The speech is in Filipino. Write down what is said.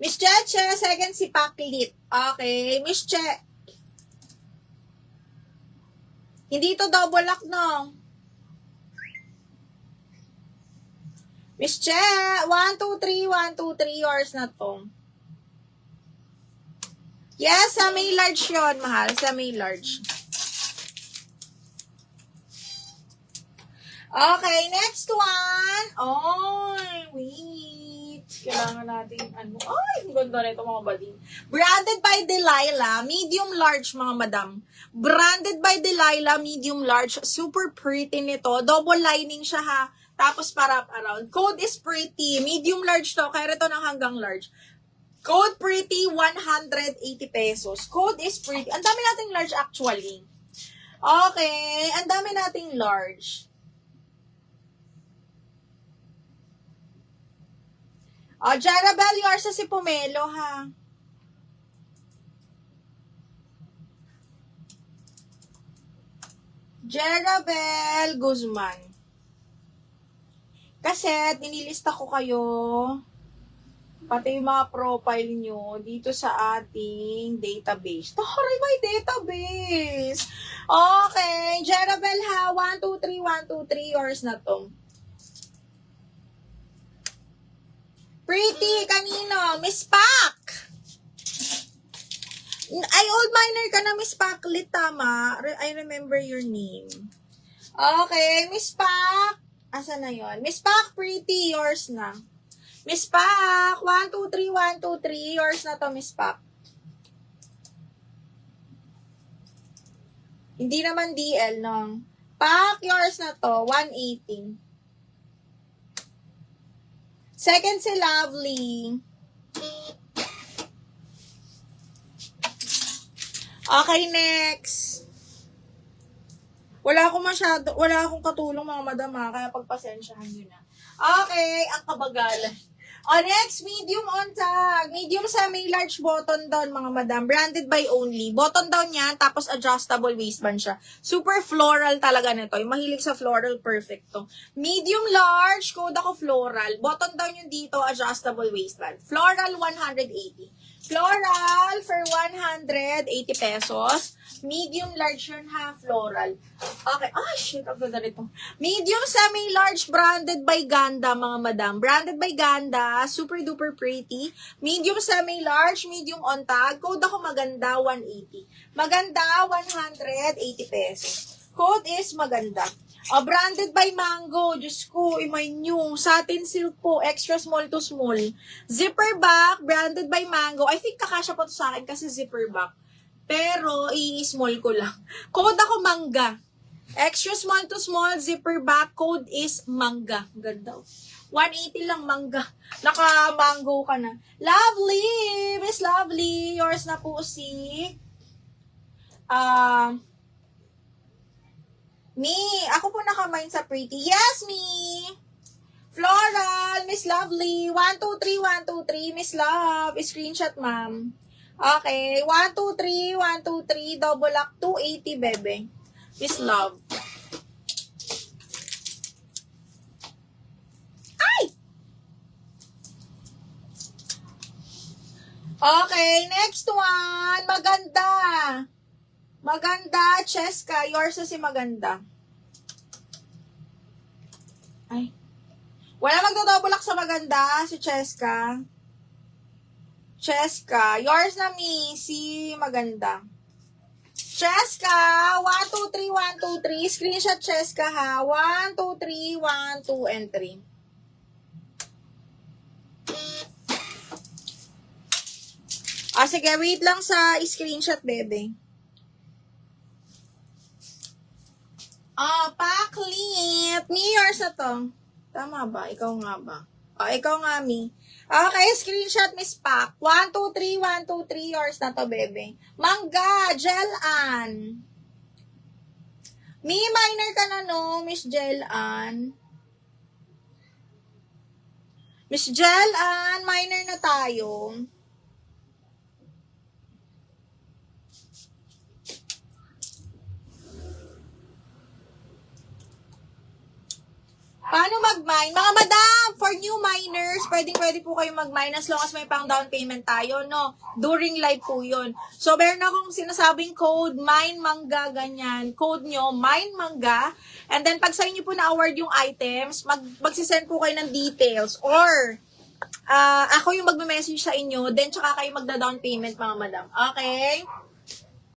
Miss Cheche, second si Paklit. Okay, Miss Che. Hindi to double lock, no? Miss Che, 1, 2, 3, 1, 2, 3, yours na to. Yes, sa may large yun, mahal. Sa may large. Okay, next one. Wait. Kailangan natin, ano? Ay, ang ganda na ito, mga bading. Branded by Delilah, medium large, mga madam. Branded by Delilah, medium large. Super pretty nito. Double lining siya, ha. Tapos para around. Code is pretty. Medium large to. Kaya ito ng hanggang large. Code pretty, 180 pesos. Code is pretty. Ang dami nating large actually. Okay, ang dami nating large. Jarabel, yours sa si Pomelo, ha? Jarabel Guzman. Kasi, dinilista ko kayo, pati yung mga profile nyo, dito sa ating database. Taray, may database! Okay, Jarabel, ha? 1, 2, 3, 1, 2, 3, yours na to. Pretty, kanino? Miss Pak! Ay, old miner ka na, Miss Paklit, tama. I remember your name. Okay, Miss Pak. Asa na yon? Miss Pak, pretty, yours na. Miss Pak, 1, 2, 3, 1, 2, 3, yours na to, Miss Pak. Hindi naman DL, no? Pak, yours na to, 180. Second si Lovely. Okay, next. Wala akong katulong, mga madam, ha, kaya pagpasensyahan nyo na. Okay, ang kabagalan. Next, medium on tag. Medium sa may large button down, mga madam. Branded by Only. Button down yan, tapos adjustable waistband siya. Super floral talaga nito. Yung mahilig sa floral, perfect to. Medium large, code ako floral. Button down yung dito, adjustable waistband. Floral, 180. Floral for 180 pesos. Medium large yun, ha, floral. Okay. Shit, ang ganda nito. Medium semi large, branded by Ganda, mga madam. Branded by Ganda, super duper pretty. Medium semi large, medium on tag. Code ako maganda, 180. Maganda, 180 pesos. Code is maganda. Branded by Mango. Diyos ko, may new. Satin silk po. Extra small to small. Zipper back. Branded by Mango. I think kakasya po to sa akin kasi zipper back. Pero, i-small ko lang. Code ako mangga. Extra small to small. Zipper back. Code is mangga. Ganda. 180 lang mangga. Naka-mango ka na. Lovely! Miss Lovely. Yours na po si... Me, ako po nakamain sa pretty. Yes, me. Floral, Miss Lovely. 1, 2, 3, 1, 2, 3. Miss Love. Screenshot, ma'am. Okay. 1, 2, 3, 1, 2, 3. Double lock, 280, bebe. Miss Love. Ay! Okay, next one. Maganda. Maganda, Cheska. Yours na si Maganda. Ay. Wala magdodobulak sa Maganda, si Cheska. Cheska. Yours na mi, si Maganda. Cheska. 1, 2, 3, 1, 2, 3. Screenshot Cheska, ha. 1, 2, 3, 1, 2, and 3. Sige, wait lang sa screenshot, bebe. Paklit. Me, yours na to. Tama ba? Ikaw nga ba? Ikaw nga, me. Okay, screenshot, Miss Pak. 1, 2, 3, 1, 2, 3. Yours na to, bebe. Mangga, Jelan. Me, minor ka na, no? Miss Jelan. Miss Jelan, minor na tayo. Paano mag-mine? Mga madam, for new miners, pwede po kayo mag-mine as long as may pang down payment tayo, no? During live po yun. So, meron akong sinasabing code, mine mangga, ganyan. Code nyo, mine mangga. And then, pag sa inyo po na-award yung items, magsisend po kayo ng details. Or, ako yung magme-message sa inyo, then tsaka kayo magda-down payment, mga madam. Okay?